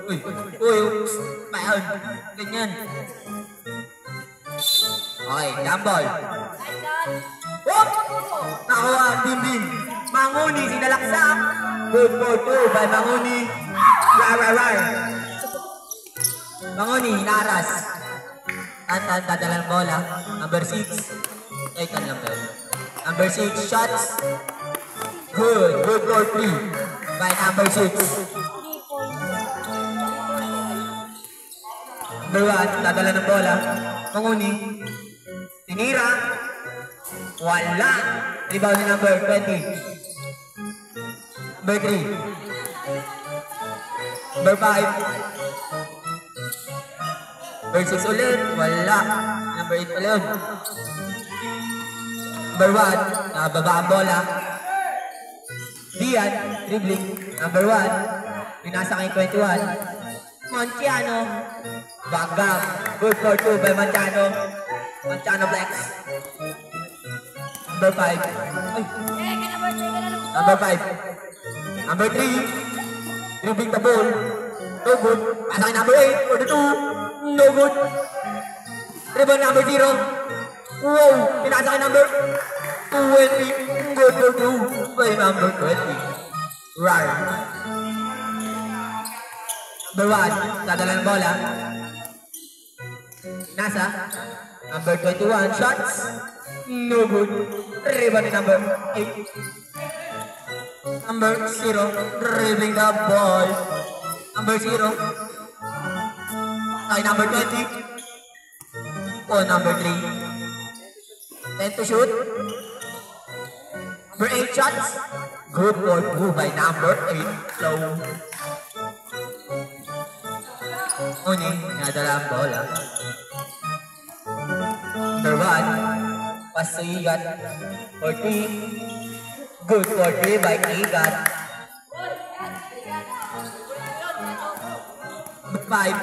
Uy, uy, mayroon. Ganyan. Okay, jambol. Whoop! Nakuha, Bimbing. Manguni, sinalaksak. Good for 2 by Manguni. Rar. Manguni, naras. Tantan, tadalang bola. Number 6. Ay, tan lang daw. Number 6, shots. Good for 3 by number 6. Number 1, dadala ng bola. Manguni. Tinira. Wala. Rebound ni number 20. Number 3. Number 5. Number 6 ulit. Wala. Number 8 ulit. Number 1. Nababa ang bola. Dian. Dribbling. Number 1. Pinasa kay 21. Monciano. Bagang. Good for 2 by Monciano. Monciano Flex. Number 5. Ay. Number 5. Number 3. Dribbling the ball. No good. Pasa kay number 8 for the 2. No good. Dribble number 0. Wow. Pinasa kay number 20. Good for 2 by number 20. Rar. Number 1. Dadala ng bola. Nasa. Number 21. Shots. No good. Rebound ni number 8. Number 0. Dribbling the ball. Number 0. Ay, number 20. Oh, number 3. 10 to shoot. Number 8 shots. Good for 2 by number 8. So, Uni, nadala ang bola. Number 1. Pass to Igat. 40. Good for 3 by Igat. Number 5.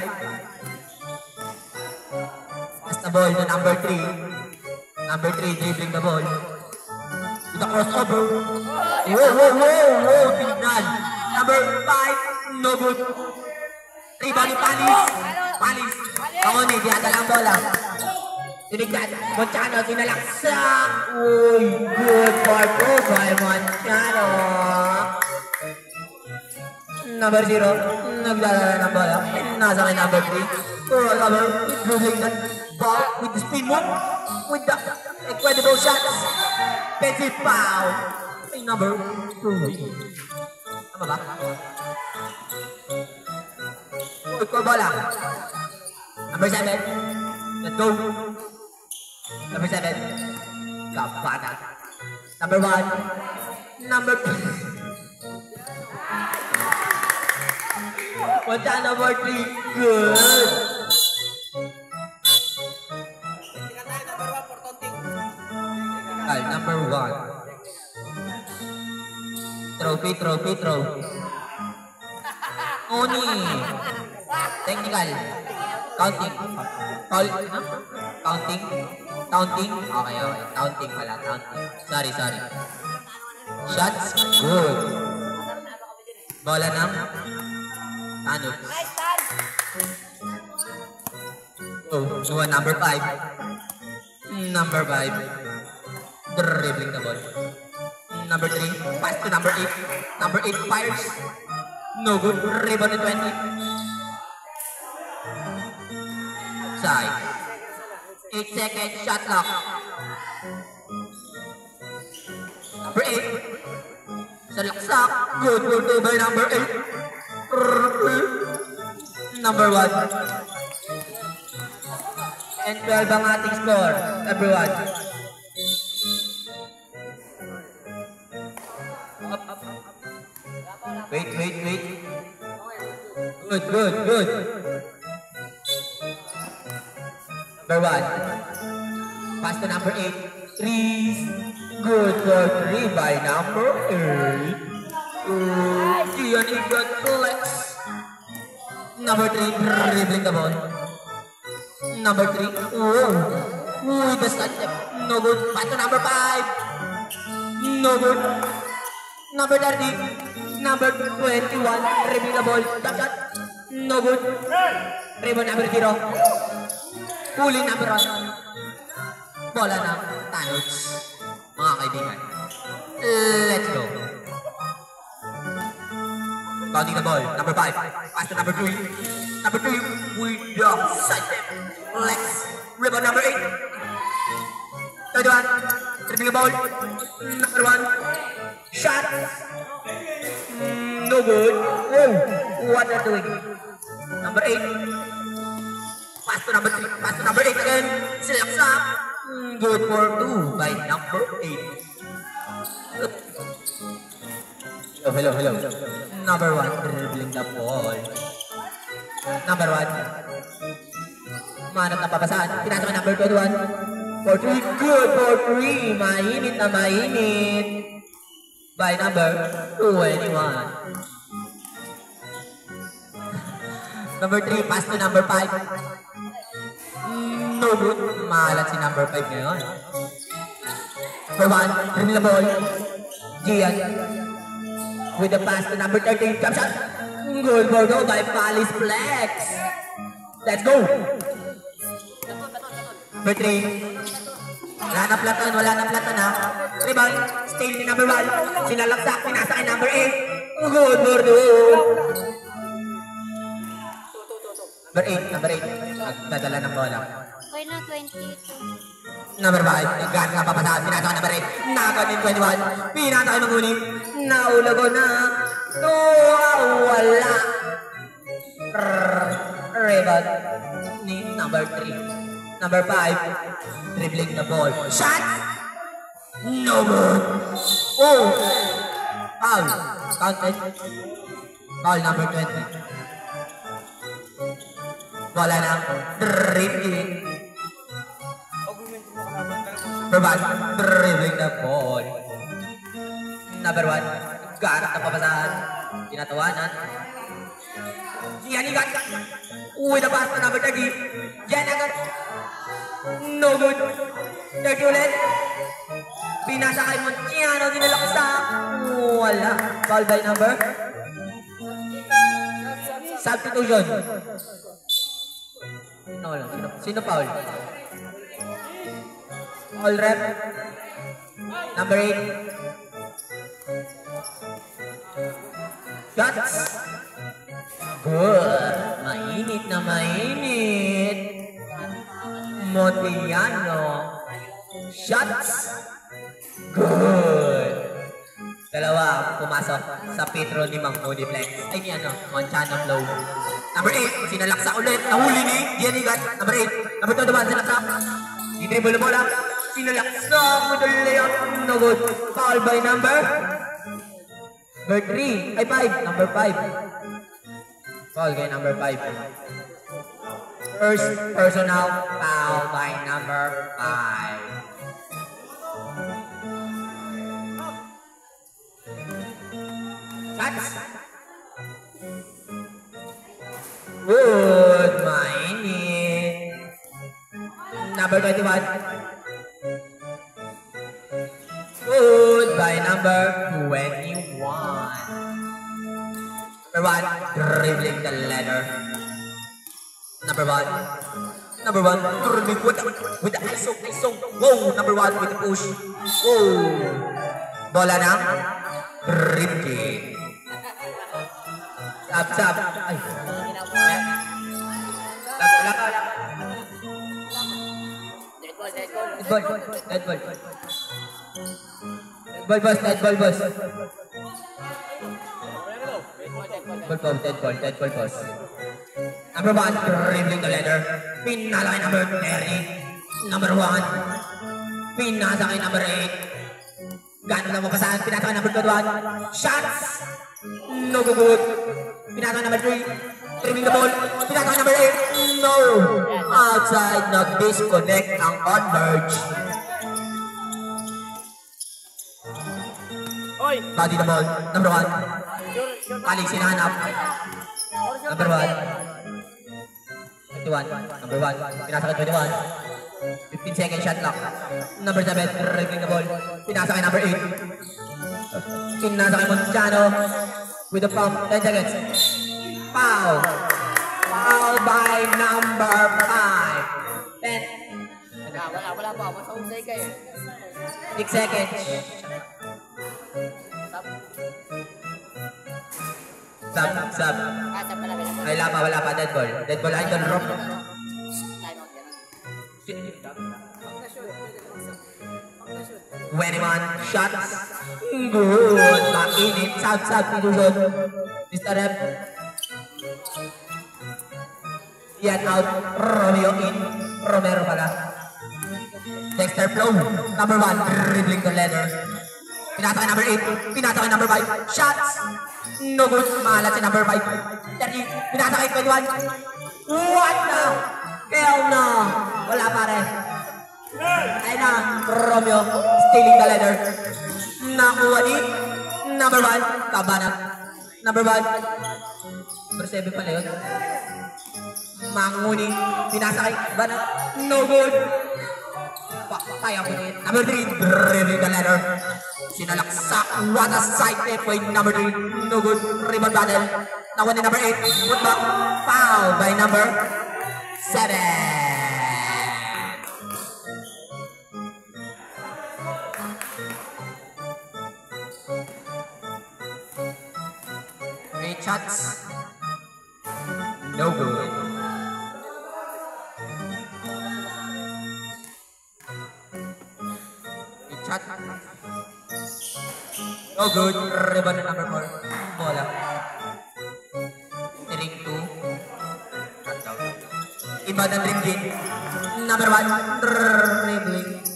Pass the ball to number 3. Number 3 dribbling the ball. With a crossover. Whoa, tignan. Number 5. No good. Rebound ni Palis. Panguni, diadala ang bola. Tinignan. Monciano, sinalaksak. Uy, good for 2 by Monciano. Number 0, nagdadala ng bola. Nasa kay number 3. Cover, dribbling that ball with the spin move. With the incredible shots. Petty foul. Ay, number 2. Tama ba? Uy, ko bola. Number 7. Let's go. Number 7. Kapata. Number 1. Number 2. Punta number 3. Good. Number 1. Trophy. Oni. Technical. Counting. Foul. Counting. Okay. Counting pala. Sorry. Shots. Good. Bola ng Tanok. Oh, number 5. Number 5. Dribbling the ball. Number 3. Pass to number 8. Number 8 fires. No good. Rebound ni 20. Side. 8 seconds. Shot clock. Number 8. Salaksak. Good. Good by number 8. Number 1. And 12 ang ating score. Everyone. Wait. Good. Number 1. Pass to number 8. 3. Good for 3 by number 8. Dian Igat Flex. Number 3. Dribbling the ball. Number 3. With the step. No good. Pass to number 5. No good. Number 30. Number 21. Dribbling the ball. Shot. No good. Rebound number 0. Pulling number 1. Bola ng Thanos. Mga kaibigan. Let's go. Bounding the ball. Number 5. Pass to number 3. Number 3 with the side legs. Rebound number 8. Third one. Dribbling the ball. Number 1. Shot. No good. Oh, what are doing? Number 8. Pass to number 3. Pass to number 8 again. Select up. Good for 2 by number 8. Hello. Number 1, dribbling the ball. Number 1. Manat na papasaan. Pinasok number 21. For 3. Good for 3. Mainit na mainit. By number 21. Number 3, pass to number 5. No good. Mahalat si number 5 ngayon. Number 1, dribbling the ball. Gian. With the pass to number 13. Jump shot. Good for go by Palace Flex. Let's go. Number 3. Wala na platon ha. Rebound. Steal ni number 1. Sinalaksak. Pinasa kay number 8. Good for go. Number 8. Nagdadala ng bola. Okay na, 22. Number 5. Naggat nga papasaan. Pinasa kay number 8. Naganin 21. Pinasa kay mangunin. Naulago na. Wala. Rebound ni number 3. Number 5. Dribbling the ball. Shot! No good. Oh! Foul. Counted. Foul number 20. Wala na. Dribbling. Dribbling the ball. Number 1. Garap na papasahan. Tinatawanan. Yan igat. Uy, the pass to number 30. Yan agad. No good. 30 ulit. Pinasa kay Montiano. Dinalaksak. Wala. Foul by number. Substitution. Sino foul? All rep. Number 8. Shots. Good. Mainit na mainit. Montiano. Shots. Good. Dalawa pumasok sa Petro ni Mang Moniplex. Ay ni Montiano flow. Number 8. Sinalaksa ulit. Nahuli ni Gianigat. Number 8. Number 2 naman sinalaksa. I-dribble mo lang. Sinalaksa with the layup. No good. Foul by number 3. Ay 5. Number 5. Foul kay number 5. First personal foul by number 5. Shots. Good. Mainit. Number 21. Good by number 21. Number 1, dribbling the ladder. Number 1, dribbling with the ISO. Whoa, number 1 with the push. Whoa. Bola ng dribbling. Sab. Ay. Dead ball. Dead ball boss. Dead ball boss. Number 1, dribbling the ladder. Pinala kay number 30. Number 1. Pinasa kay number 8. Gano'n lang mapasahan. Pinasa kay number 21. Shots. No good. Pinasa kay number 3. Dribbling the ball. Pinasa kay number 8. No. Outside. Nag-disconnect ang converge. Body the ball. Number 1. Paling sinahanap. Number 1. 21. Number 1. Pinasa kay 21. 15 second shot clock. Number 7. Dribbling the ball. Pinasa kay number 8. Pinasa kay Montiano. With the pump. 10 seconds. Foul. foul by number 5. Wala pa. Masahusay ka eh. 6 seconds. Sub. Wala pa. Dead ball. Idol rock. 21 shots. Good. Mainit. Sub. Tinusun. Mr. Rep. Yan out. Romeo in. Romero pala. Dexter Flow. Number 1. Dribbling the leather. Pinatake number 8. Pinatake number 5. Shots. No good. Mahalat si number 5. 30. Pinatake 21. What na? Hell no. Wala pare. Ayun na. Romeo. Stealing the leather. Nakuha ni number 1. Kabana. Number 1. Number 7 pala yun. Manguni. Pinasakay. Bana. No good. Kaya ko din. Number 3. Dribbling the leather. Sinalaksak. What a sight. Point number 3. No good. Rebound battle. Nakuha ni number 8. Put back. Foul by number 7. Shots. No good. Shot. No good. Rebound number 4. Bola. Ring 2. Touchdown. Iba na ring din. Number 1. Dribbling.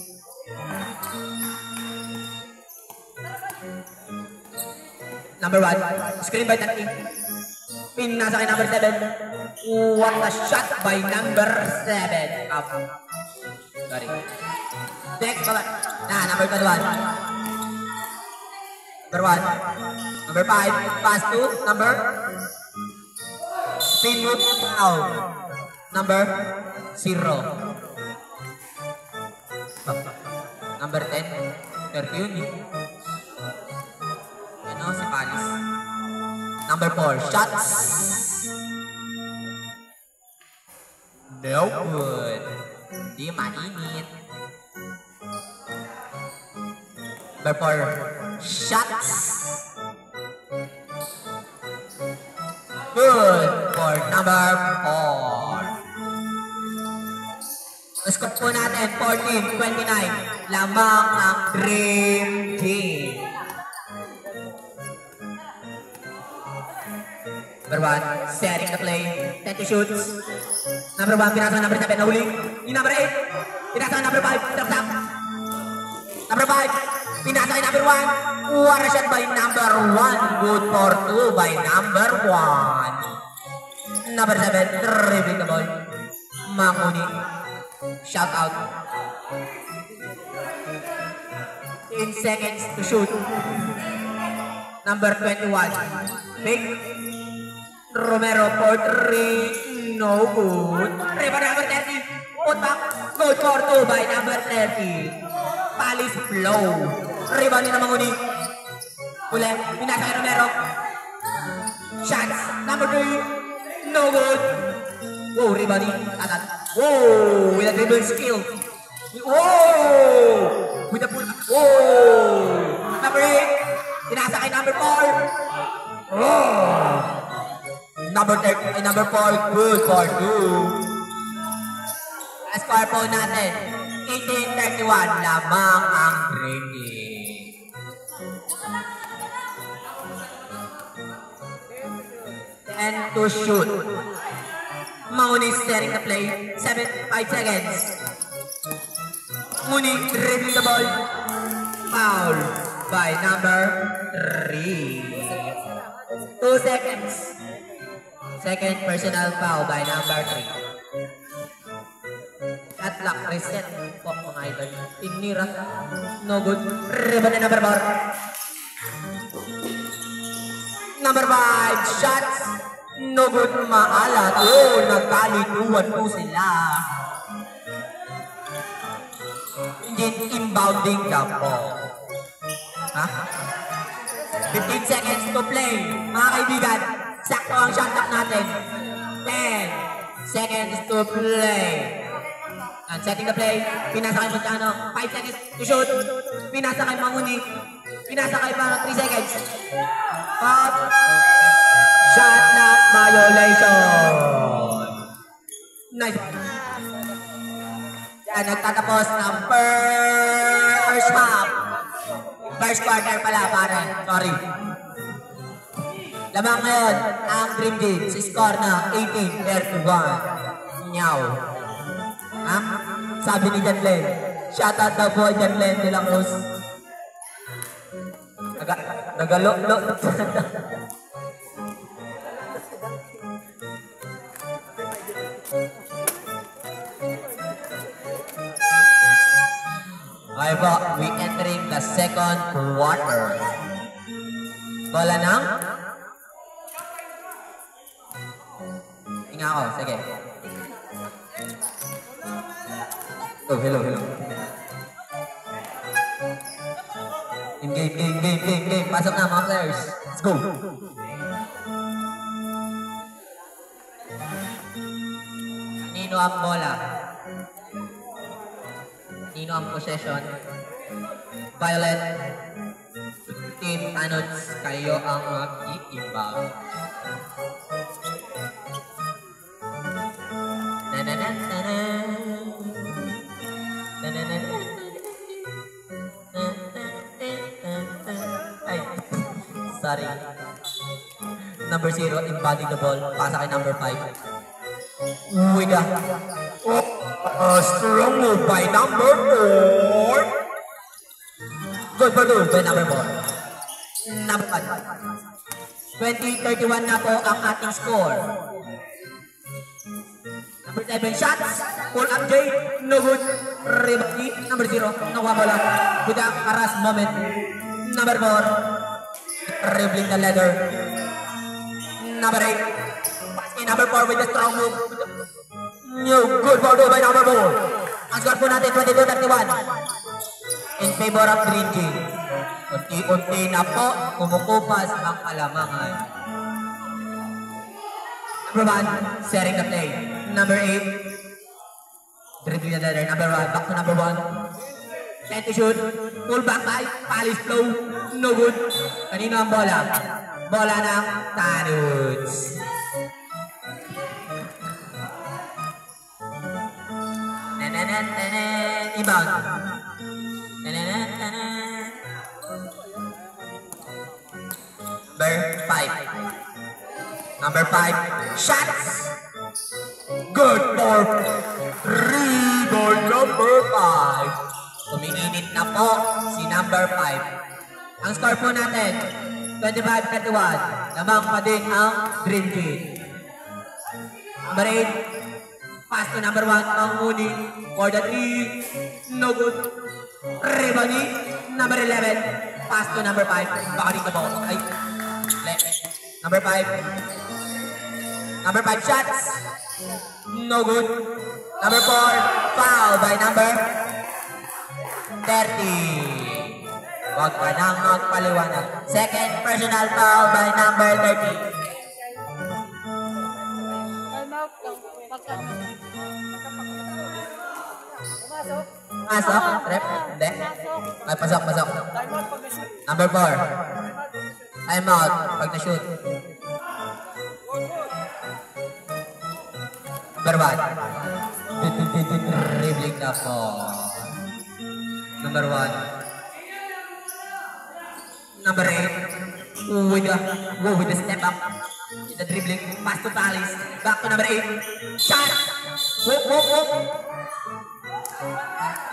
Number 1, screen by 30. Pinasa kay number 7. What a shot by number 7. Up. Sorry. Next, baba. Number 1. Number 1. Number 5. Pass to number. Spin move out. Number 0. Number 10. 30. Si Palis. Number 4, shots. No good. Hindi mainit. Number 4, shots. Good for number 4. Score po natin, 14-29. Lamang ang Dream Team. Number 1, setting the play. 10 to shoot. Number 1, pinasa number 7, nahuli. Yung number 8, pinasa number 5, tap-tap. Number 5, pinasa kay number 1. What a shot by number 1. Good for 2 by number 1. Number 7, dribbling the ball. Manguni. Shout out. 10 seconds to shoot. Number 21, big. Romero for 3, no good. Rebound number 30, put back, good for 2 by number 30. Palis Flow. Rebound ni Manguni. Uli, pinasa kay Romero. Shots, number 3, no good. Wow, rebound ni Tatan. Wow, with a dribble skill. Wow, with a pull. Wow, number 8, pinasa kay number 4. Oh. Number 4, good for 2. Score po natin, 18-31 lamang ang grading. 10 to shoot. Manguni setting the play, 5 seconds. Muni dribbling the ball. Foul by number 3. 2 seconds. Second personal foul by number 3. At lock, reset po mga idol. Tinira. No good. Rebound na number 4. Number 5. Shots. No good. Maalat. Oh, nagkalituan po sila. Hindi inbounding na po. Ha? 15 seconds to play. Mga kaibigan. Sakto ang shot clock natin. natin. 10 seconds to play. And setting the play. Pinasa kay Montano. 5 seconds to shoot. Pinasa kay Manguni. Pinasa kay para 3 seconds. Pop. Shot clock violation. Nice. Yan, nagtatapos ng first half. First quarter pala, pare. Sorry. Lamang ngayon, ang Dream Team sa score na 18-31. Nyaw. Sabi ni Janlen, shout out daw po Janlen de la Cruz. Nagalo-lo. Okay po, we entering the second quarter. Bola ng? Hinga ako, sige. Oh, hello. Game. Pasok na mga players. Let's go. Nino ang bola. Nino ang possession. Violet. Team Tanods, kayo ang mag-iimbang. Ay, sorry. Number 0, embody the ball. Pasa kay number 5. Uwiga. Strong move by number 4. Good for goal by number 4. Number 5. 20-31 na po ang ating score. Number 7 shots. Pull up J. No good. Rebound. Number 0. Nakuha bola. With a karas moment. Number 4. Dribbling the leather. Number 8. Basket number 4 with a strong move. No good for goal by number 4. Ang score po natin 22-31. In favor of Green Team. Unti-unti na po kumukupas ang kalamangan. Number 1, setting the play. Number 8, dribbling the leather. Number 1, back to number 1. Send to shoot. Pull back by Palace flow. No good. Kanino ang bola? Bola ng Tanods. Rebound. Number 5. Shots. Good for 3 by number 5. Umiinit na po si number 5. Ang score po natin 25-31. Lamang pa din ang Dream Team. Number 8. Pass to number 1. Ang uni for the 3. No good. Rebound. Number 11. Pass to number 5. Baka dito po. Ay. Number 5. Number 5 shots. No good. Number 4. Foul by number 30. Huwag ka nang magpaliwanag. Second personal foul by number 30. Pasok? Trap? Hindi? Ay, pasok. Number 4. Time out pag na-shoot. Number 1. Dribbling na po. Number 1. Number 8. With the step up. With the dribbling. Pass to Palace. Back to number 8. Shot! Whoop.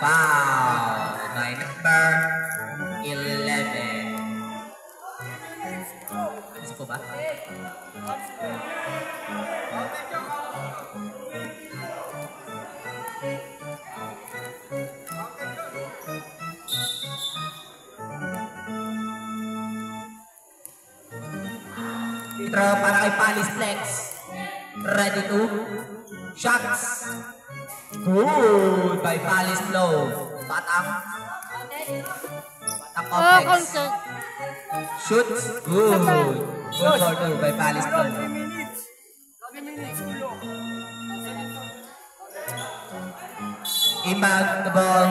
Foul by number 11. Gusto po ba? Throw para kay Palace Flex. Ready to shots. Good by Palace Flow. Batang complex. Shoots. Good for 2 by Palace Flow. Inbound the ball.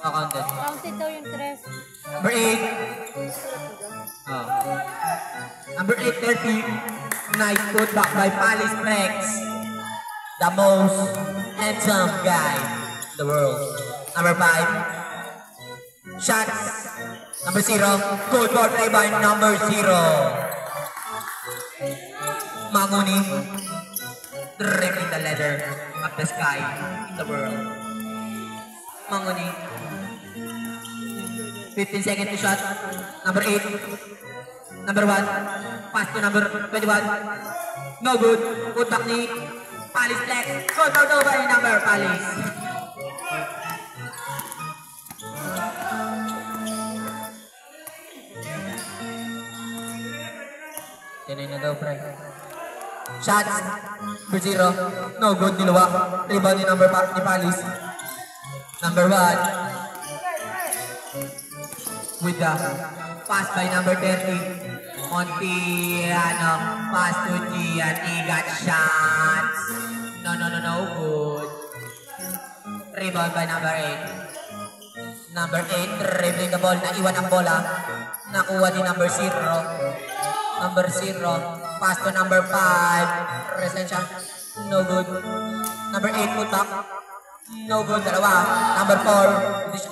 Counted. Counted daw yung tres. Number 8. Oh. Number 8, 30. Nice putback by Palace Flex. The most handsome guy in the world. Number 5. Shots. Number 0. Good ball play by number 0. Manguni. Dribbling the ladder of the sky in the world. Manguni. 15 seconds to shot. Number 8. Number 1. Pass to number 21. No good. Put back ni Palace Flex. Good for over number Palace. Yan na daw, Frank. Shots. For 0. No good. Niluwa. Rebound ni number ni Palace. Number 1. With the pass by number 30. Montiano, pass to Gian. He got shots. No good. Rebound by number 8. Number 8, dribbling the ball. Naiwan ang bola. Nakuha ni number 0. Number 0, pass to number 5. Presensya. No good. Number 8, put back. No good. Dalawa. Number 4.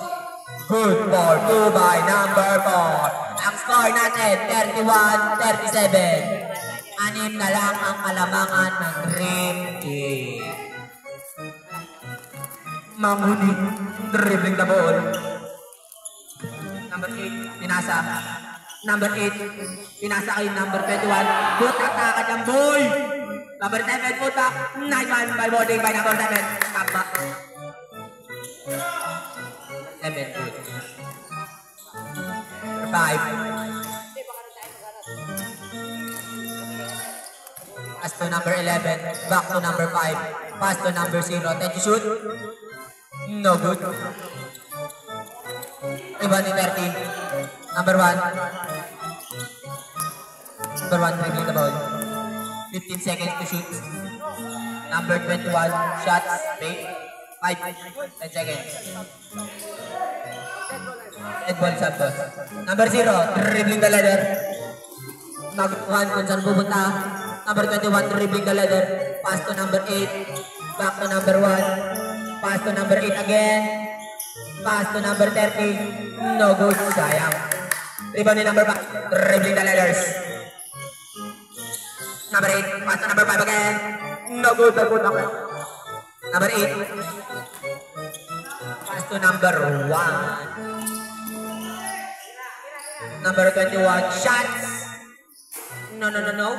Good for 2 by number 4. Ang score natin, 31-37. 6 na lang ang kalamangan ng Dream Team. Manguni, dribbling the ball. Number 8, pinasa. Number 8, pinasa kay number 21. Butak na kanyang boy. Number 7, butak. Nice one by boarding by number 7. Tama. 7 good. 5. Pass to number 11. Back to number 5. Pass to number 0. 10 to shoot. No good. Rebound ni 30. Number 1. Number 1 dribbling the ball. 15 seconds to shoot. Number 21. Shots. Wait. 5. 10 seconds. Edward Santos. Number 0. Dribbling the ladder. Magutuhan kung saan pupunta. Number 21. Dribbling the ladder. Pass to number 8. Back to number 1. Pass to number 8 again. Pass to number 30. No good. Sayang. Rebound ni number 5. Dribbling the ladders. Number 8. Pass to number 5 again. No good. Number 8. Pass to number 1. Number 21. Shots. No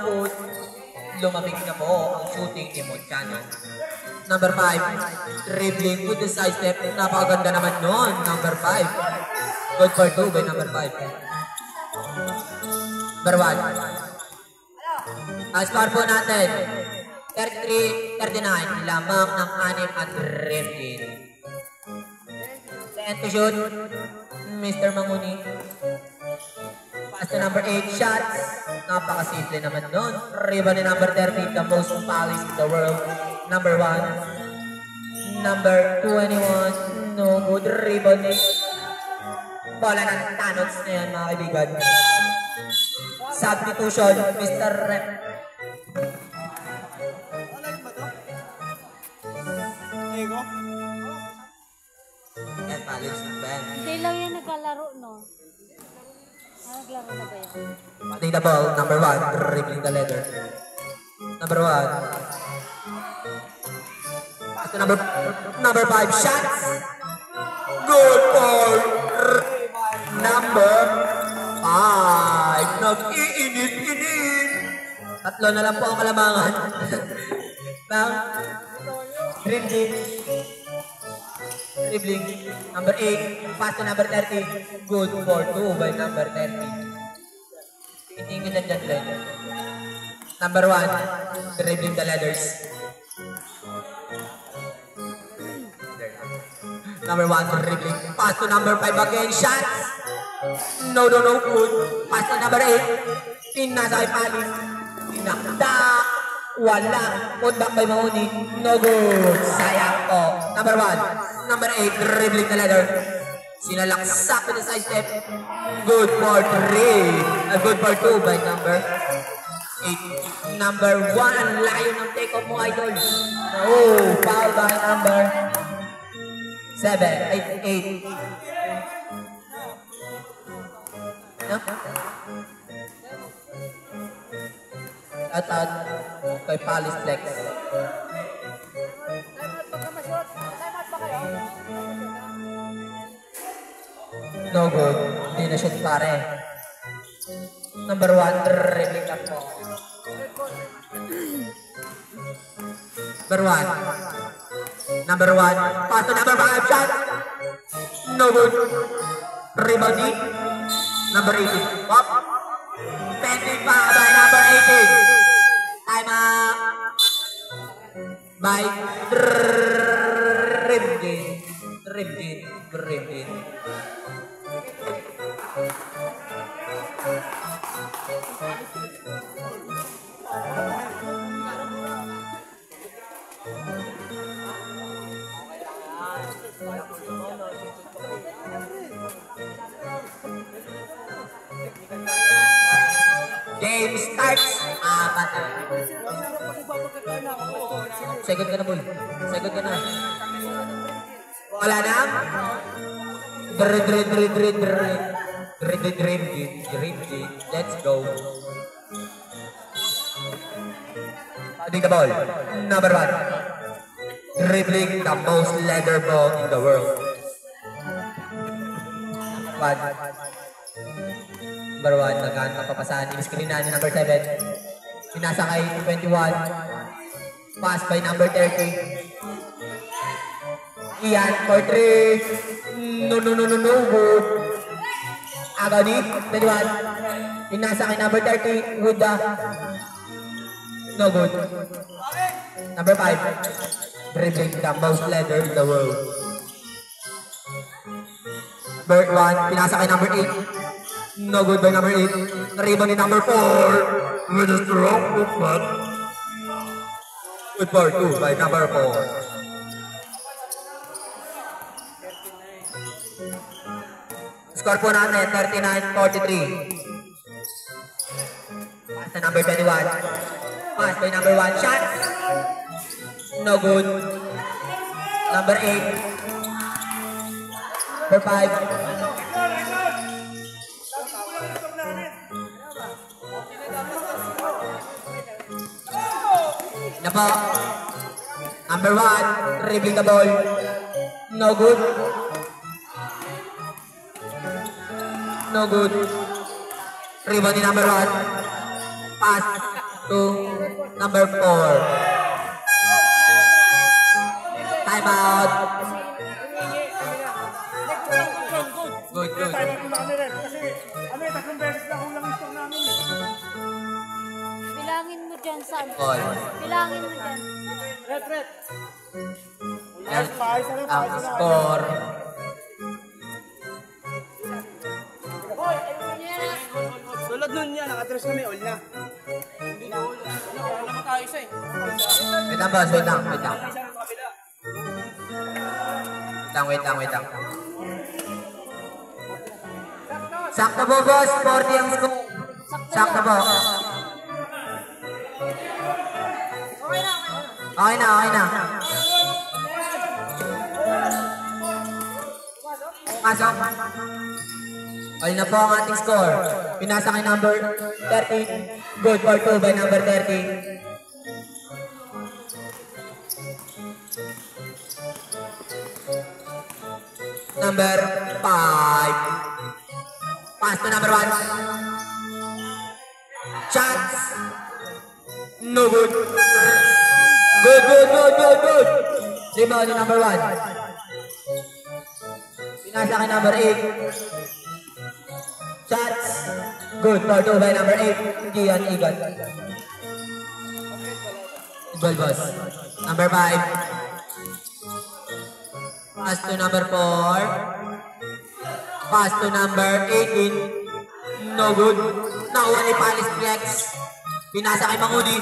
good. Lumamig na po ang shooting ni Montano. Number 5. Dribbling with the side step. Napakaganda naman nun. Number 5. Good for 2 by number 5. Number 1. Ang score po natin, 33-39. Lamang ng 6 at Rifkin. Send to shoot, Mr. Manguni. Pass to number 8. Shots. Napakasimple naman nun. Rebound ni number 30. The most polished in the world. Number 1. Number 21. No good. Rebound ni bola ng Tanots na yan, mga kaibigan. Substitution, Mr. Rep. Yan, Palace ng Ben. Hindi lang yan naglalaro, no? Naglaro na ba yan? Batting the ball, number 1, dribbling the ladder. Number 1. At number 5, shots. Good for number 5. Nag-iinit-init. 3 na lang po ang kalamangan. Dream Team. Dribbling. Number 8. Pass to number 30. Good for 2 by number 30. Hindi ko na dyan. Number 1. Dribbling the ladders. Number 1. Dribbling. Pass to number 5 again. Shots. No good. Pass to number 8. Pinasa kay Palace. Pinakda. Wala. Put back by Mahoney. No good. Sayang po. Number 1. Number 8. Dribbling the ladder. Sinalaksak with the side step. Good for 3. Good for 2 by number 8. Number 1. Ang layo ng take-off mo, idol. Oh, foul by number 7. 8. At kay Palace Flex. No good. Hindi na shoot pare. Number 1, dribbling up po. Number 1. Number 1. Pass to number 5. Shot. No good. Rebound D. Number 18. Pop. Pending pa by number 18. Time up. By Dribbling. Game starts. Second ka na, boy. Second ka na. Wala na. Let's go. Passing the ball. Number 1. Dribbling the most leather ball in the world. 1. Number 1, nagkaan ng papasahan. Iniskrinahan ni number 7. Pinasa kay 21. Pass by number 30. Ian for 3. No. Good. Agani, 21. Pinasa kay number 30 with the no good. Number 5. Dribbling the most leather in the world. Number 1. Pinasa kay number 8. No good by number 8. Rebound ni number 4 with a strong football. Good for 2 by number 4. Score po natin 39-43. Pass to number 21. Pass by number 1. Shot. No good. Number 8. Number 5. Na po. Number 1, dribbling the ball. No good. No good. Rebound ni number 1. Pass to number 4. Time out. Good. Bilangin mo dyan, San. Ball. Bilangin mo dyan. Red. Ang score. Tulad nun niya, nakatres kami, all na. Hindi na all na. Wala naman tayo isa eh. Wait lang, boss. Wait lang. Sakto po, boss. 40 ang score. Sakto po. Okay na. Pasok. All na po ang ating score. Pinasa kay number 30. Good for 2 by number 30. Number 5. Pass to number 1. Chance. No good. Good. Rebound ni number 1. Pinasa kay number 8. Shots. Good for 2 by number 8. Gian Igan. Ball boss. Number 5. Pass to number 4. Pass to number 18. No good. Nakuha ni Palace Flex. Pinasa kay Mangudi.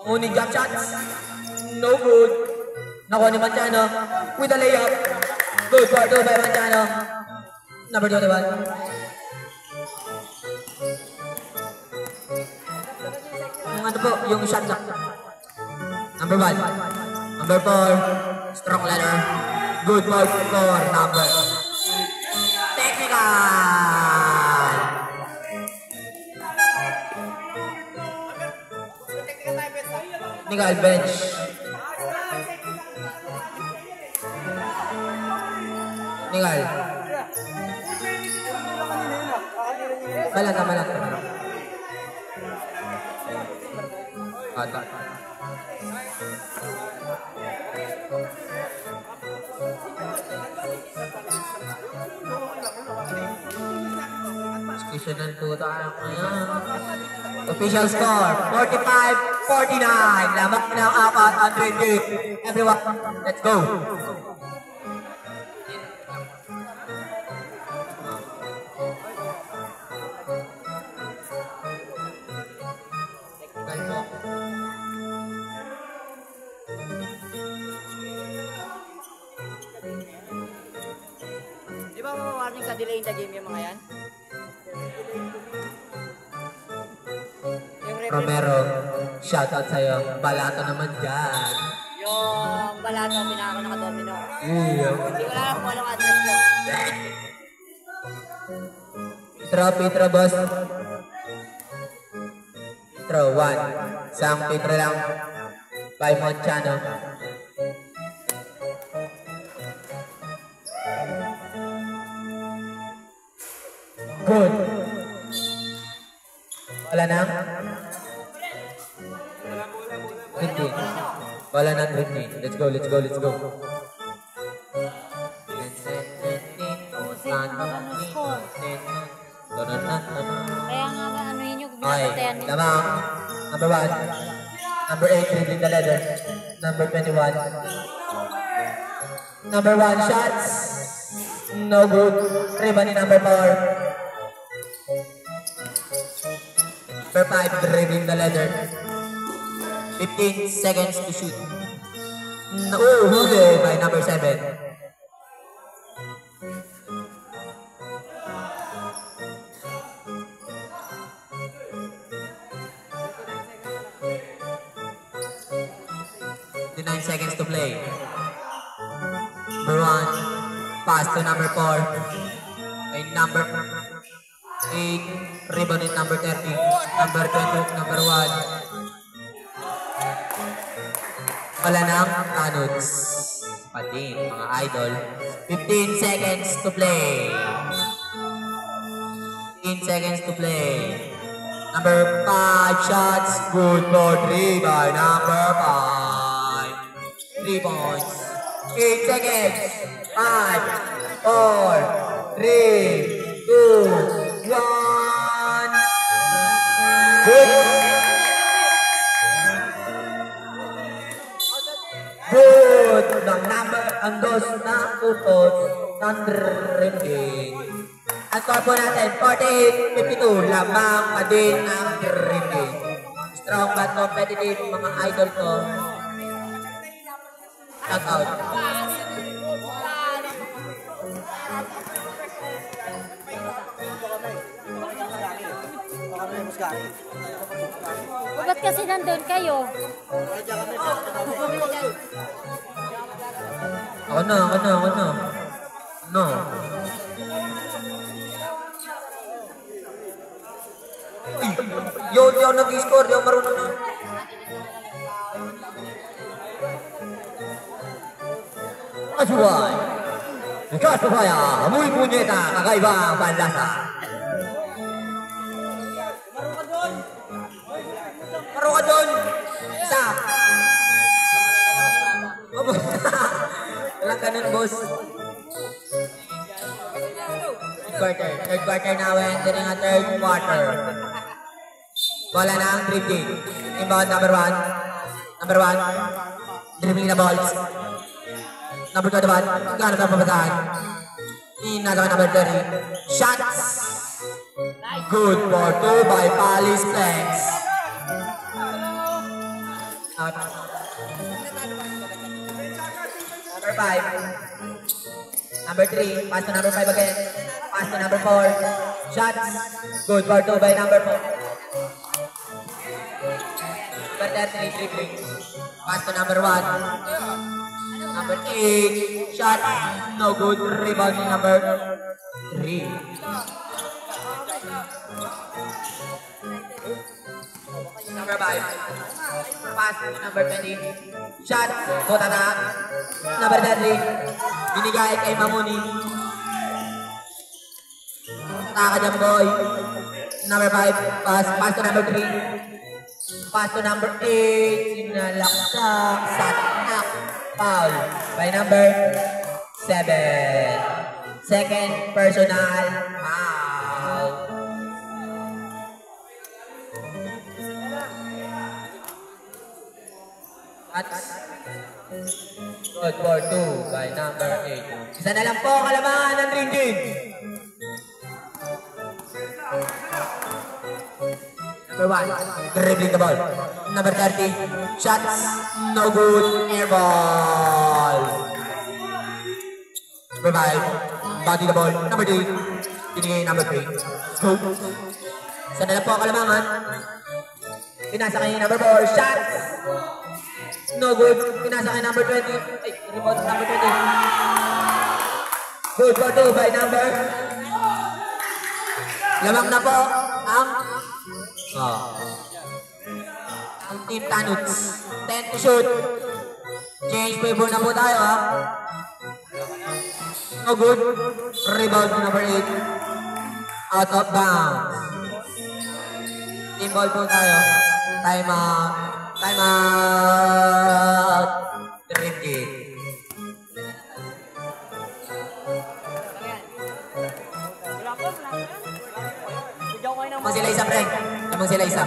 Only jump shots. No good. Nakuha ni Manchano with a layup. Good for 2 by Manchano. Number 21. Yung ano po, yung shot clock. Number 1. Number 4. Strong letter. Good for 4. Number. Technical. Technical bench. Technical. Malata. Ata. Diskusyonan po tayo ngayon. Official score, 45-49. Lamang ng 400 game. Everyone, let's go. Di ba mawarning ka delay in the game yung mga yan? Yung referee, Romero, shoutout sa'yo. Balato naman dyan. yung balato, pinaka ko naka-domino. Iyo. Hindi ko alam kung anong address ko. Petra, boss. Petra, 1. Isang Petra lang. By Manchano. Good. Wala na? 15. Wala na 15. Let's go. Score. Kaya nga ba, ano yun yung Okay, binabatayan nila. lamang. Number 1. Number 8, dribbling the leather. Number 21. Number 1, shots. No good. Rebound ni number 4. Number 5, dribbling the leather. 15 seconds to shoot. Oh, huli by number 7. The 9 seconds to play. Number 1, pass to number 4. And number 8, rebound in number 30. Number 20, number 1. Wala nang tanuts. Patin, mga idol. 15 seconds to play. 15 seconds to play. Number 5 shots. Good for 3 by number 5. 3 points. 8 seconds. 5, 4, 3, 2, 1. Good. Good. Ang dos na utot ng ringing. At score po natin, 48-52. Lamang pa din ang ringing. Strong but competitive mga idol ko. Shout out. O, ba't kasi nandun kayo? Ako na. No. Yo nag-score, yo marunong na. Kasuway. Kasubaya, amoy punyeta, kakaiba ang panlasa. Paro ka doon. Isa. Walang ganun, boss. Third quarter na, we're entering a third quarter. Wala na ang dribbling. Inbound number 1. Dribbling na balls. Number 21. Gano'n na pabataan. Nasa number 30. Shots. Good for 2 by Palis Flex. Out. Number 5. Number 3. Pass to number 5 again. Pass to number 4. Shots. Good for 2 by number 4. Number 13, dribbling. Pass to number 1. Number 8. Shot. No good. Rebound ni number 3. Number 5. Pass to number 20. Shot. Botana. Number 13. Binigay kay Mamuni. Taka jam boy. Number 5. Pass to number 3. Pass to number 8. Sinalaksak. Satak. Foul by number 7. Second personal foul. Good for 2 by number 8. Isa na lang po kalamangan ng Ringgit. Number 1, dribbling the ball. Number 30, shots, no good, air ball. Number 5, body the ball. Number 2, binigay number 3. Go. Isa na lang po kalamangan. Pinasa kay number 4, shots. No good. Pinasa kay number 20. Ay, rebound number 20. Good for 2 by number. Lamang na po ang ang Team Tanuts. 10 to shoot. Change favor na po tayo ha. No good. Rebound number 8. Out of bounds. Team ball po tayo. Time out. Time out. Ringgit. Kung sila isa, pre. Kung sila isa.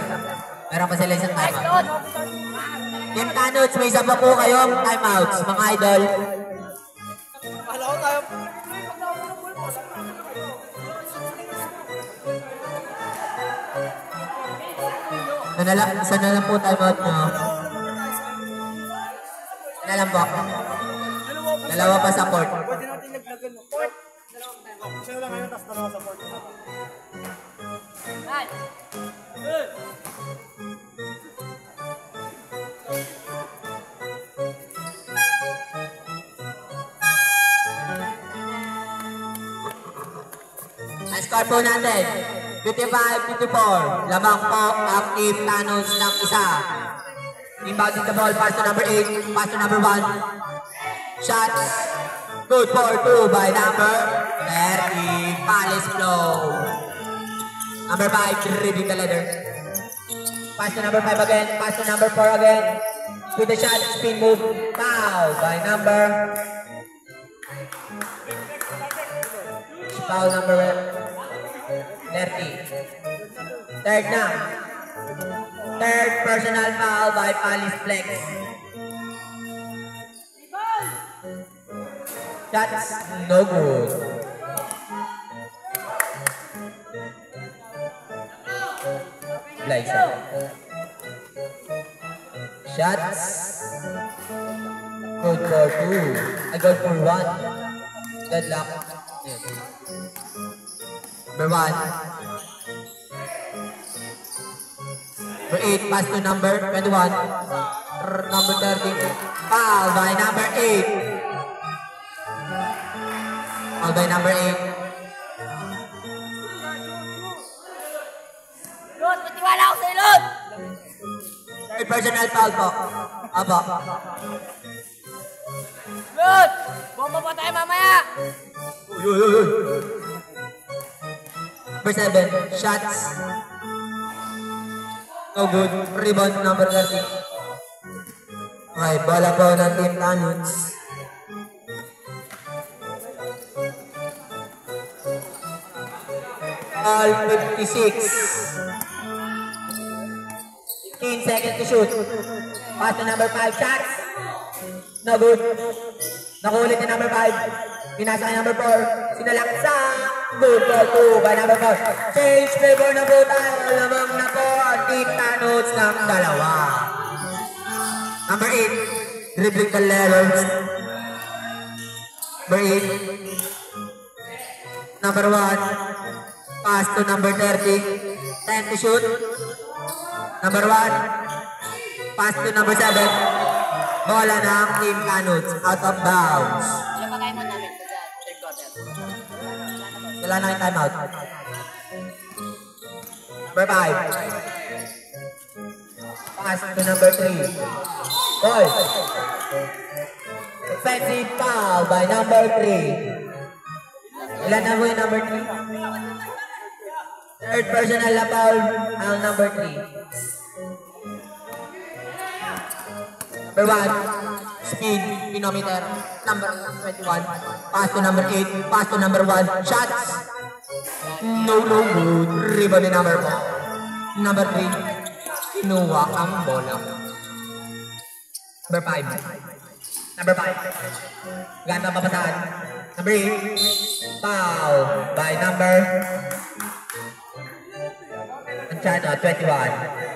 Meron pa sila isang time out. Team Tanuts, may isa pa po kayong time outs, mga idol. Kala ko tayo. Sana lang po time out nyo. Sana lang po. Dalawa pa sa court. Pwede natin naglagan mo. Sino lang ngayon, tapos dalawa sa court. Ang score po natin, 55-54. Lamang po ang Team Tanuts ng isa. Inbounding the ball, pass to number 8, pass to number 1. Shots. Good for 2 by number 30. Palace Flow. Number 5, dribbling the leader. Pass to number 5 again, pass to number 4 again. With the shot, spin move, foul by number. Foul number 30. Third na. Third personal foul by Palace Flex. That's no good. Blaisa. Shots. Good for 2. I got for 1. Good luck. Yes. Number 1. Number 8, pass to number 21. Number 30. Foul by number 8. Foul by number 8. Lord, matiwala ako sa'yo, Lord! Third personal foul po. Apo. Lord! Bomba pa tayo mamaya! Number 7, shots. No good. Rebound number 30. Okay, bola po ng Team Tanuts. All 56. 15 seconds to shoot. Pass to number 5, shots. No good. Nakulit ni number 5. Pinasa kay number 4. Sinalaksa. Good for 2 by number 4. Change favor na po tayo. Lamang na po ang Team Tanuts ng dalawa. Number 8, dribbling the letters. Number 8. Number 1, pass to number 30. Time to shoot. Number 1, pass to number 7. Bola ng Team Canuts, out of bounds. Ilan pa tayo mo namin? Third quarter. Wala na yung timeout. Number 5. Pass to number 3. Ball. Offensive foul by number 3. Ilan na mo yung number 3? Third personal na foul ang number 3. Number 1, speed, pinometer. Number 21, pass to number 8, pass to number 1, shots. No good. Rebound ni number 4. Number 3, kinuha ang bola. Number 5. Number 5. Ganda papasahan. Number 8, foul by number Anchano, 21.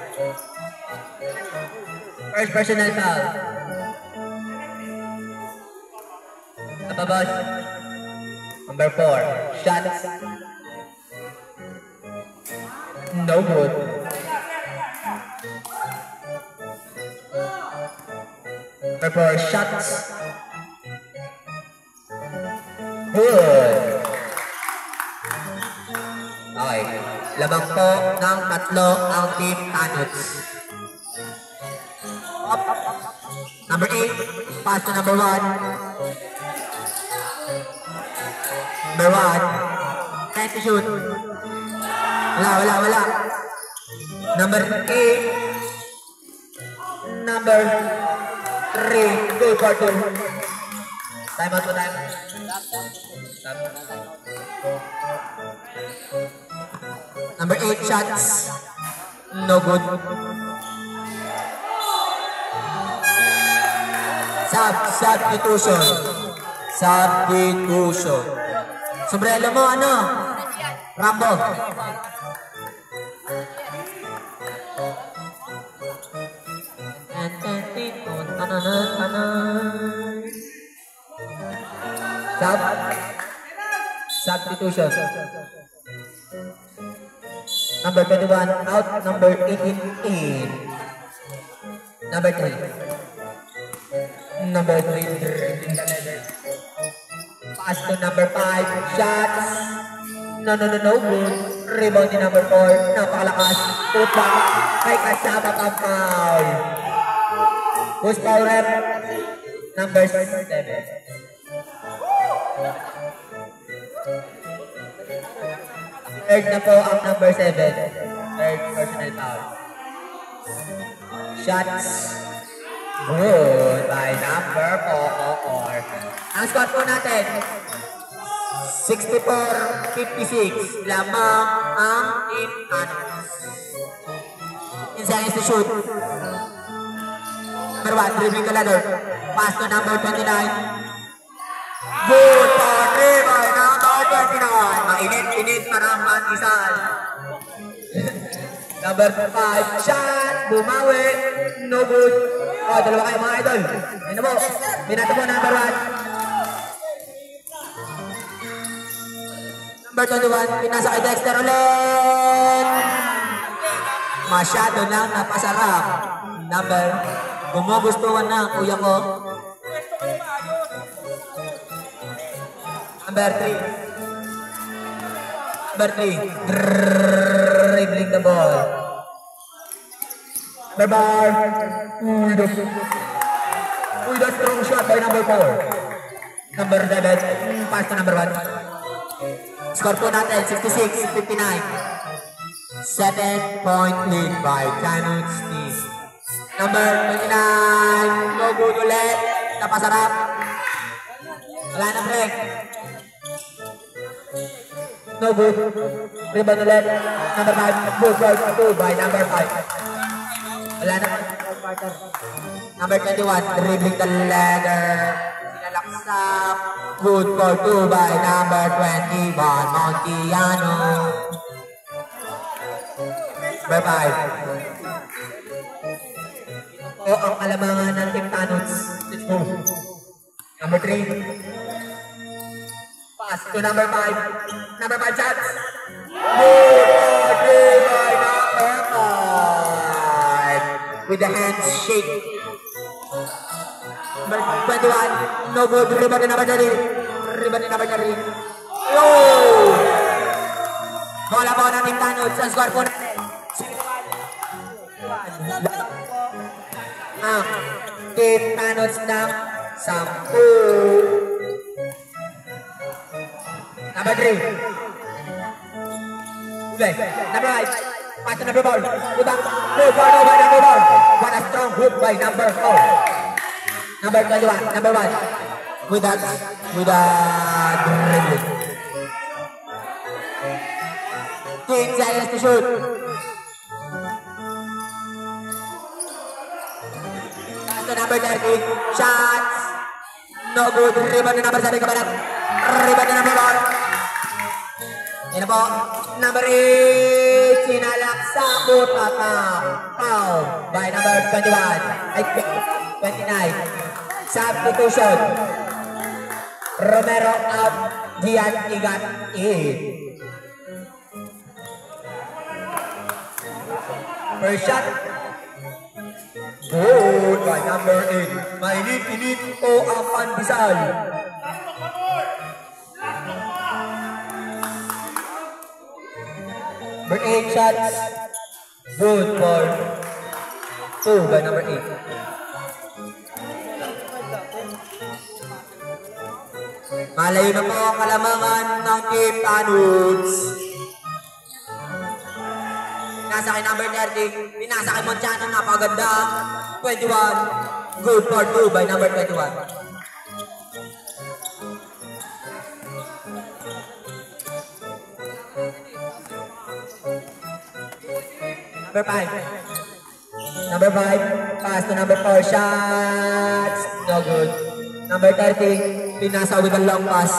First personal foul. Ababos. Number 4. Shots. No good. Number 4. Shots. Good. Okay. Labang po ng tatlo ang Team Canuts. Number 8, pass to number 1. Number 1, time to shoot. Wala. Number 8, number 3, go for 2. Time out po tayo. Number 8, shots. No good. Substitution. Sombrero mo, ano? Rambo. Substitution. Number 21 out, number 18 in. Number 3. Number 3, pass to number 5, shots. No, good. Rebound ni number 4, napakalakas. Putbang, may kasama pang foul. Who's foul rep? Number 7. Third na po ang number 7. Third personal foul. Shots. Good by number 4. Ang score po natin, 64-56. Lamang ang Team Canuts. Inside is the shoot. Number 1, dribbling the ladder. Pass to number 29. Good for 3 by number 29. Mainit-init parang pantisan. Number 5, shot. Bumawi. No good. Oh, dalawa kayo mga idol. Ayun na po. Binato po number 1. Number 21, pinasa kay Dexter ulit. Masyado lang napasarap. Number, gumugustuhan na kuya ko. Number 3. Number 3, dribbling the ball. Number 4, with a strong shot by number 4. Number 7, pass to number 1. Score po natin, 66-59. 7-point lead by Canuts team. Number 29, no good ulit. Napasarap. Wala na break. No good. Rebound ulit. Number 5, good for 2 by number 5. Wala na. Number 21, dribbling the ladder. Sinalaksak. Good for 2 by number 21, Montiano. Number 5. ang kalamangan ng Team Tanods. Let's go. Number 3. Pass to number 5. Number 5 shots. Good by number 5. With the hands shake. Number 21. No good. Rebound ni number 3. Rebound ni number 3. Low. Bola po ng Team Tanods. Ang score po natin. Team Tanods ng 10. Number 3. Okay. Number 5. Pass to number 4. Rebound. Move forward by number 4. What a strong hook by number 4. Number 21. Number 1. With a dribbling. Team Giants to shoot. Pass to number 13. Shots. No good. Rebound na number 7. Kabalat. Rebound na number 1. Yan po. Number 8. Sinalak sa butata. Foul by number 21. Ay, 29. Substitution. Romero out. Gian Igat in. First shot. Good by number 8. Mainit-init po ang pandesal. Number 8 shots. Good for 2 by number 8. Malayo na po ang kalamangan ng Team Tanods. Pinasa kay number 30. Pinasa kay Monchano. Napaganda. 21. Good for 2 by number 21. Number 5. Number 5. Pass to number 4. Shots. No good. Number 30. Pinasa with a long pass.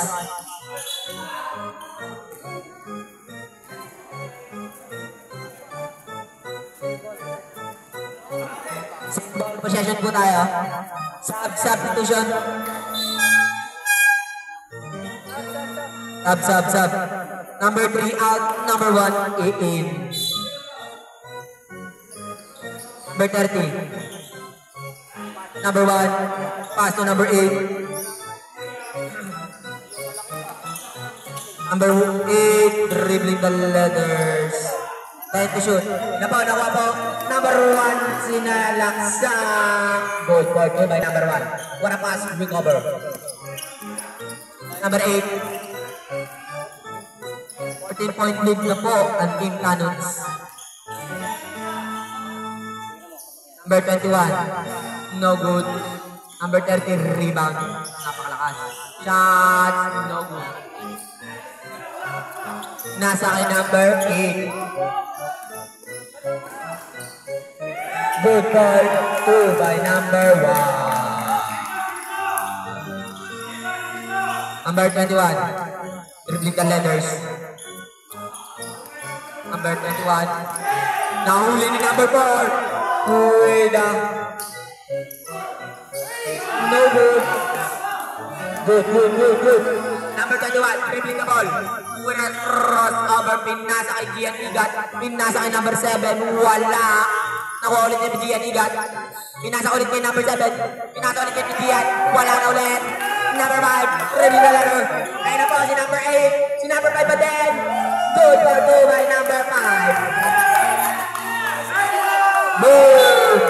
Ball possession po tayo. Substitution. Sub. Number 3 out. Number 1 in. Number 30. Number 1. Pass to number 8. Number 8. Dribbling the letters. Time to shoot. Nakuha po. Number 1. Sinalak sa goal for 2 by number 1. What a pass. Recover. Number 8. 14-point lead na po ang Team Tanods. Number 21. No good. Number 30. Rebound. Napakalakas. Shot. No good. Nasa kay number 8. Good for 2 by number 1. Number 21. Dribbling the letters. Number 21. Nahuli ni number 4. Ueda. No good. Good. Number 21. Dribbling the ball. With a crossover. Pinasa kay Gian Igat. Pinasa kay number 7. Wala. Nakuha ulit ni Gian Igat. Pinasa ulit kay number 7. Pinasa ulit kay Gian. Wala na ulit. Number 5. Dribbling the letter. Ayun na po si number 8. Si number 5 pa din. Good for 2 by number 5. Boom!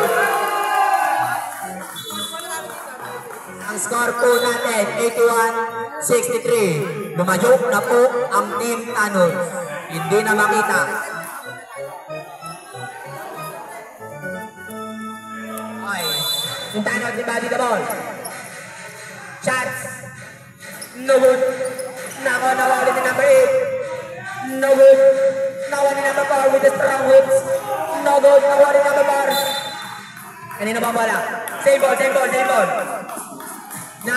Ang score po natin, 81-63. Lumayok na po ang Team Tanods. Hindi na makita. Okay. Team Tanods, ibadi the ball. Shots. No good. Nakuha ulit ni number 8. No good. Nakuha ni number 4 with the strong hooks. No good. Nakuha ni number 4. Kanina ba bola? Same ball. 9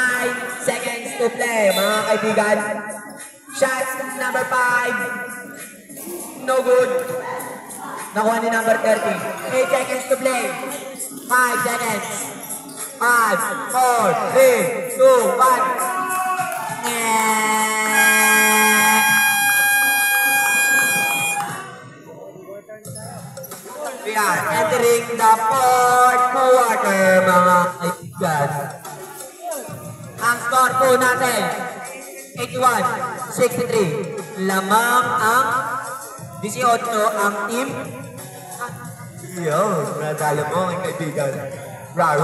seconds to play, mga kaibigan. Shots number 5. No good. Nakuha ni number 30. 8 seconds to play. 5 seconds. 5, 4, 3, 2, 1. We are entering the fourth quarter, mga kaibigan. Ang score po natin, 81-63. Lamang ang 18 ang team. Yo, natalo mo ang kaibigan. Rar.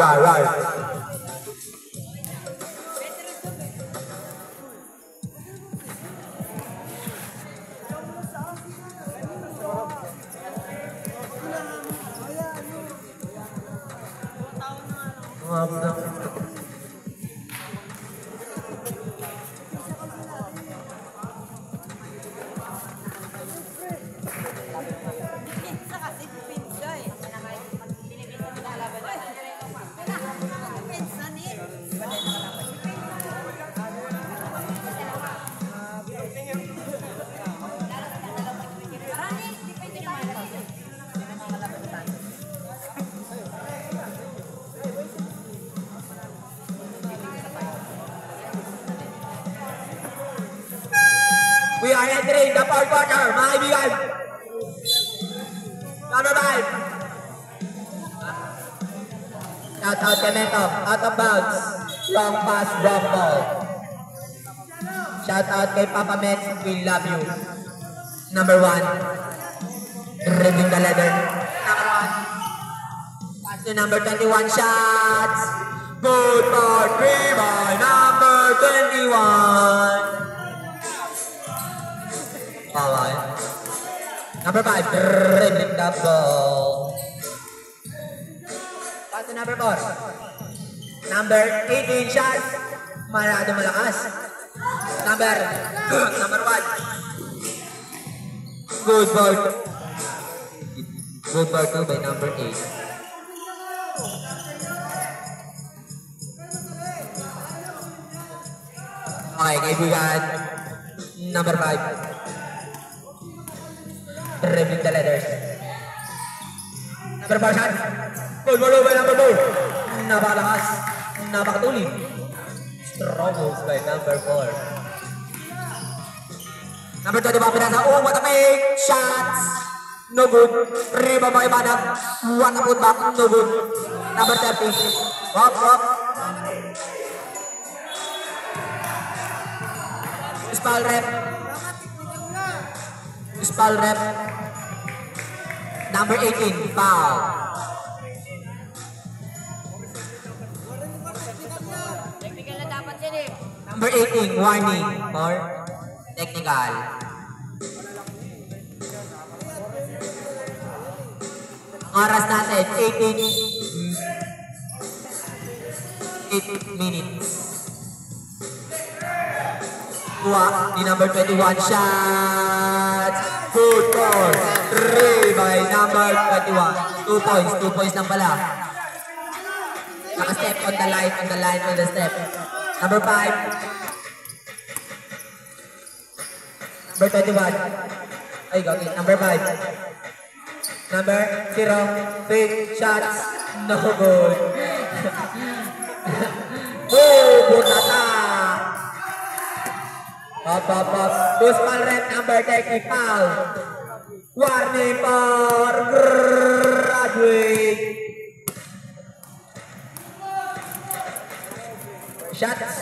We are entering the fourth quarter, mga kaibigan. Number 5. Shout out kay Meto, out of bounds. Long pass, wrong ball. Shout out kay Papa Mets, we love you. Number 1. Dribbling the ladder. Number 1. Pass to number 21, shots. Good for 3 by number 21. Alright. Number 5, dribbling the ball. Pass to number 4. Number 18, shots. Marado malakas. Number 1. Good for 2 by number 8. Okay, kaibigan. Number 5. Dribbling the letters. Number 4 shot. Good by number 4. Napakalakas. Napakatuloy. Struggles by number 4. Number 20 ba pinasa? Oh, what a fake! Shots! No good. Rebound by Ibanag. What a put back. No good. Number 30. Hop. Spal rep. Number 18, foul. Technical na dapat yan eh. Number 18, warning for technical. Ang oras natin, 8 minutes. Kuha ni number 21, shots. Good for 3 by number 21. 2 points. 2 points lang pala. Naka-step on the line, on the step. Number 5. Number 21. Ay, okay. Number 5. Number 0. 3 shots. No good. Oh, butata. Up. Duspal rep number 30, foul. Warning for graduate. Shots.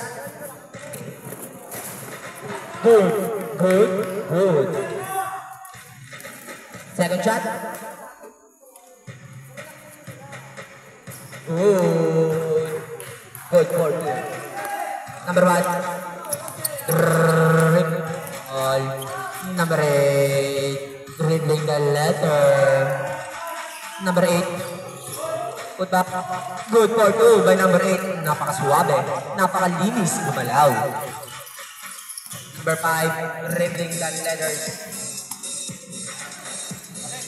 Good. Second shot. Good for 2. Number 1. Number 8, dribbling the letter. Number 8, put back. Good for 2 by number 8. Napakasuwabe, napakalinis gumalaw. Number 5, dribbling the letters.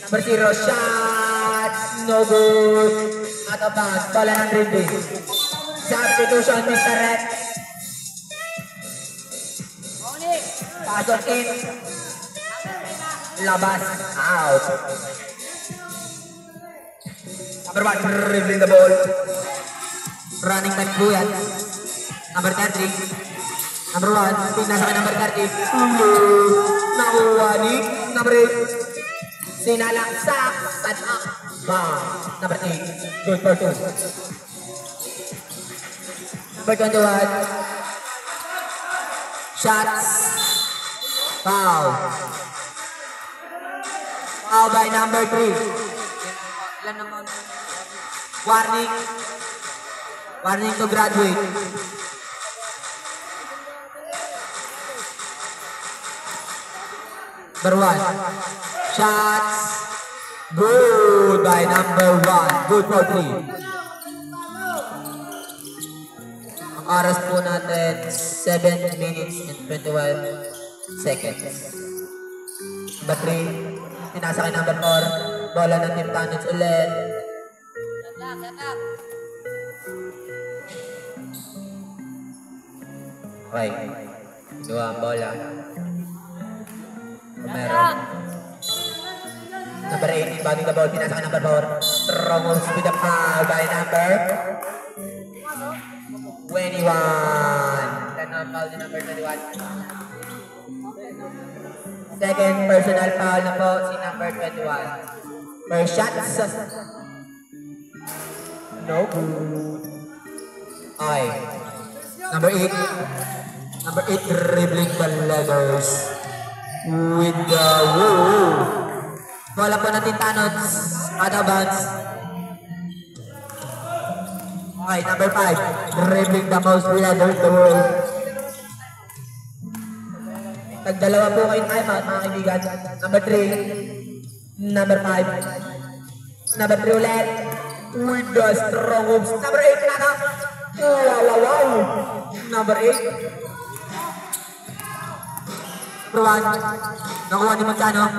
Number 0, shots, no good. Out of bounds, bala ng dribbling. Substitution, Mr. Red. Pasok in. Labas. Out. Number 1, dribbling the ball. Running back po yan. Number 30. Number 1, pinasa kay number 30. Nakuha ni number 8. Sinalaksak. Touch up. Bang. Number 8. Good for 2. Number 21. Shots. Foul. Foul by number 3. Ilan naman? Warning. Warning to graduate. Number 1. Shots. Good by number 1. Good for 3. Ang oras po natin, 7 minutes and 21 seconds. Number 3. Pinasa kay number 4. Bola ng Team Tannage ulit. Set up. Okay. Dua ang bola. Romero. Number 18, batting the ball. Pinasa kay number 4. Strong moves with the foul by number 21. Then foul ni number 21. Second personal foul na po si number 21. First shots. No. Okay. Number 8. Number 8 dribbling the letters with the woo. Bola po natin Tannage. Out of bounds. Okay, number 5. Dribbling the most letters the world. Tagdalawa po kayong timeout mga kaibigan. Number 3. Number 5. Number 3 ulit. With the strong moves. Number 8 na. Wow. Number 8. Number 1. Nakuha ni Montano.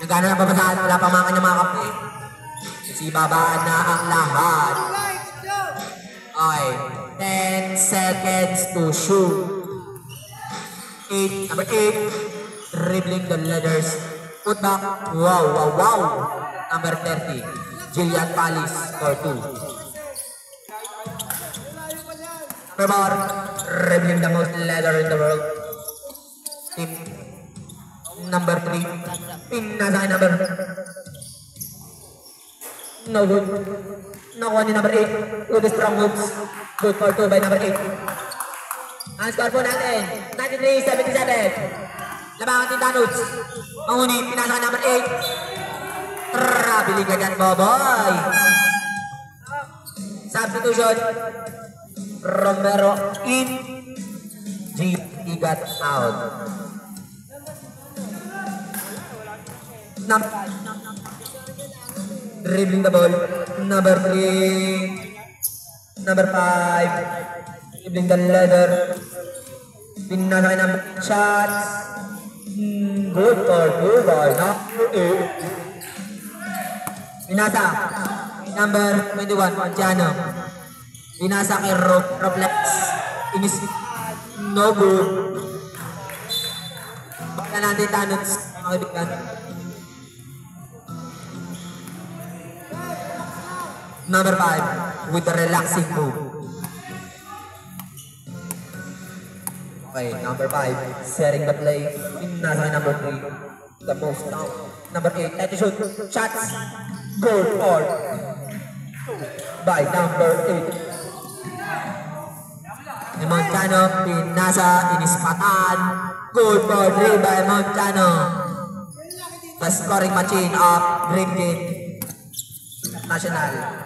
Nagana na babasahan. Wala pa mga kanyang mga kape. Si babaan na ang lahat. Okay. 10 seconds to shoot. 8. Number 8. Dribbling the letters. Put back. Wow. Number 30. Jillian Palis for 2. Number 4. Dribbling the most leather in the world. Team number 3. Pinasa kay number. No good. Nakuha ni number 8. With the strong moves. Good for 2 by number 8. Ang score po natin, 93-77. Labangan Team Tannage. Manghuni, pinasa kay number 8. Trabili ka dyan, Boboy. Substitution. Romero in. He got out. Dribbling the ball. Number 3. Number 5. Dribbling the leather. Pinasa kay number shots. Good for 2 by number 8. Pinasa. Number 21. Montano. Pinasa kay Roblex. Inis. No good. Baka natin Tannage. Mga kaibigan. Number 5. With the relaxing move. Okay, number 5. Setting the play. Pinasa kay number 3. The most down. Number 8. Let to shoot. Shots. Goal for by number 8. Ni Montano, pinasa, inispatan. Good for 3 by Montano. The scoring machine of Dream Team National.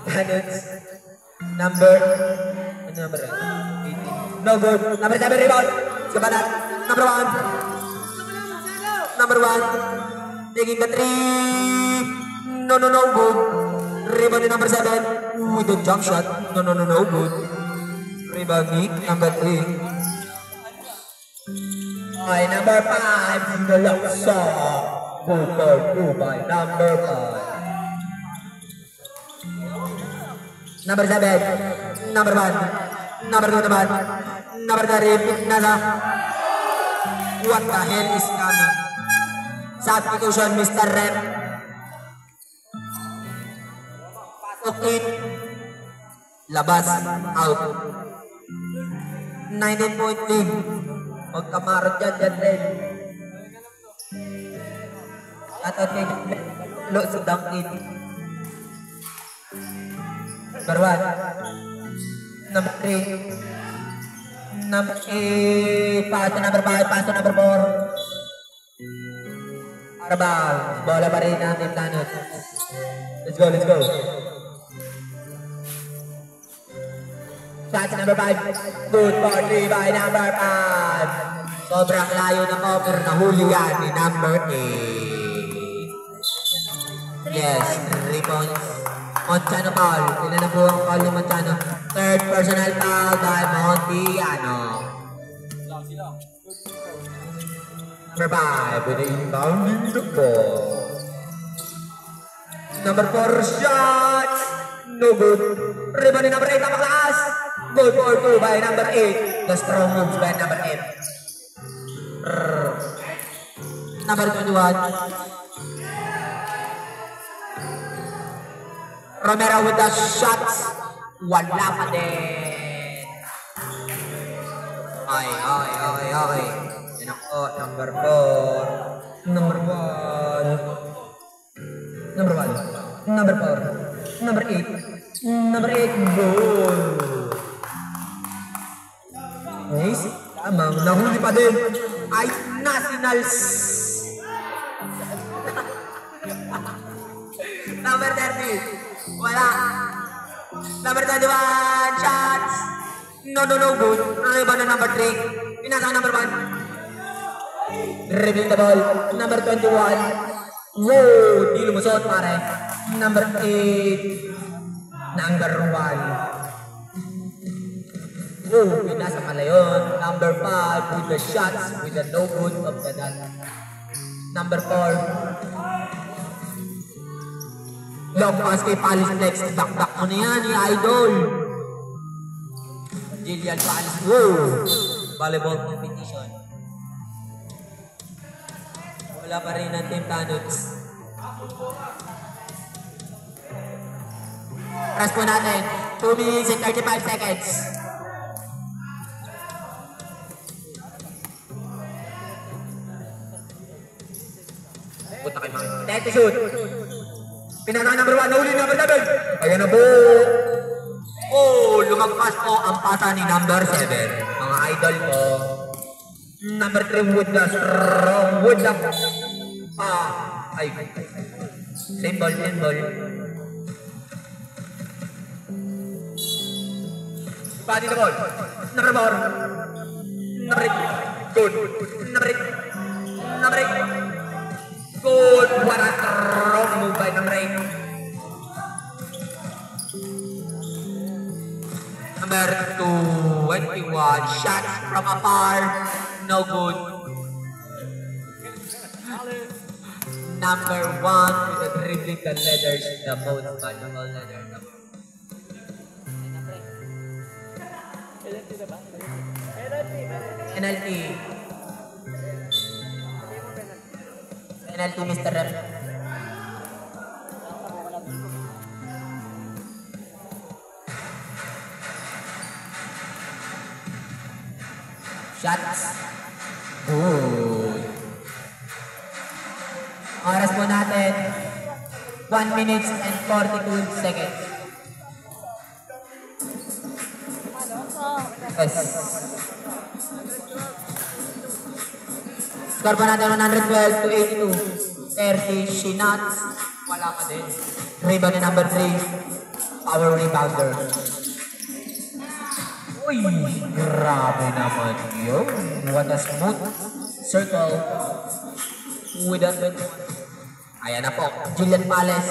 Tannage. Number 18. No good. Number 7 rebound. Kabalat. Number 1. Number 1. Taking the 3. No good. Rebound ni number 7. With the jump shot. No good. Rebound ni number 3. Okay, number 5. The lock shot. Good for 2 by number 5. Number 7. Number 1. Number 2 naman. Number 3. Pinasa. What the hell is coming? Substitution, Mr. Rep. Pasok in. Labas, out. 19-point lead. Huwag kamarot dyan, rin. At kay Lo sa Dunkin. Number 1. Number 3. Number 8. Pass to number 5. Pass to number 4. Arabal. Bola pa rin natin tanot. Let's go, let's go. Shot number 5. Good for 3 by number 5. Sobrang layo na cover na huli yan ni number 8. Yes, 3 points. Montano foul. Ilan na po ang foul ni Montano? Third personal foul by Montiano. Number 5 with a inbounding the ball. Number 4 shot. No good. Rebound ni number 8 ang maklaas. Good for 2 by number 8. The strong moves by number 8. Number 21. Romero with the shots. Wala pa din. Okay. Yan ako. Number 4. Number 1. Number 1. Number 4. Number 8. Number 8. Goal. Nice. Tamang nahuli pa din. Ay, Nationals. Number 30. Wala. Number 21. Shots. No, good. Rebound na number 3. Pinasa number 1. Dribbling the ball. Number 21. Whoa. Di lumusot pare. Number 8. Number 1. Whoa. Pinasa pala yun. Number 5 with the shots. With the no good of the dot. Number 4. Long pass kay Palis Flex. Dak-dak mo na yan, ni Idol. Jillian Palis. Whoa! Volleyball competition. Wala pa rin ang Team Tanots. Press po natin. 2 minutes and 35 seconds. Punta kayo mga. 10 to shoot. Pinaka number 1, nahuli number 7. Ayan na po. Oh, lumagpas po ang pasa ni number 7. Mga idol po. Number 3 with the strong wood up. Ay. Same ball. Body the ball. Number 4. Number 8. Good. Number 8. Good. What a strong move by number 8. Number 21. Shots from afar. No good. Number 1 with the dribbling the leathers. The most valuable leather. Penalty. Penalty, Mr. Rep. Shots. Good. Oras po natin. 1 minute and 42 seconds. Yes. Score pa natin 112 to 82. 30 shots. Wala pa din. Rebound number 3. Power rebounder. Uy, grabe naman yun. What a smooth circle with that one. Ayan na po. Jillian Pales.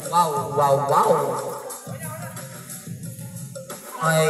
Wow. Ay.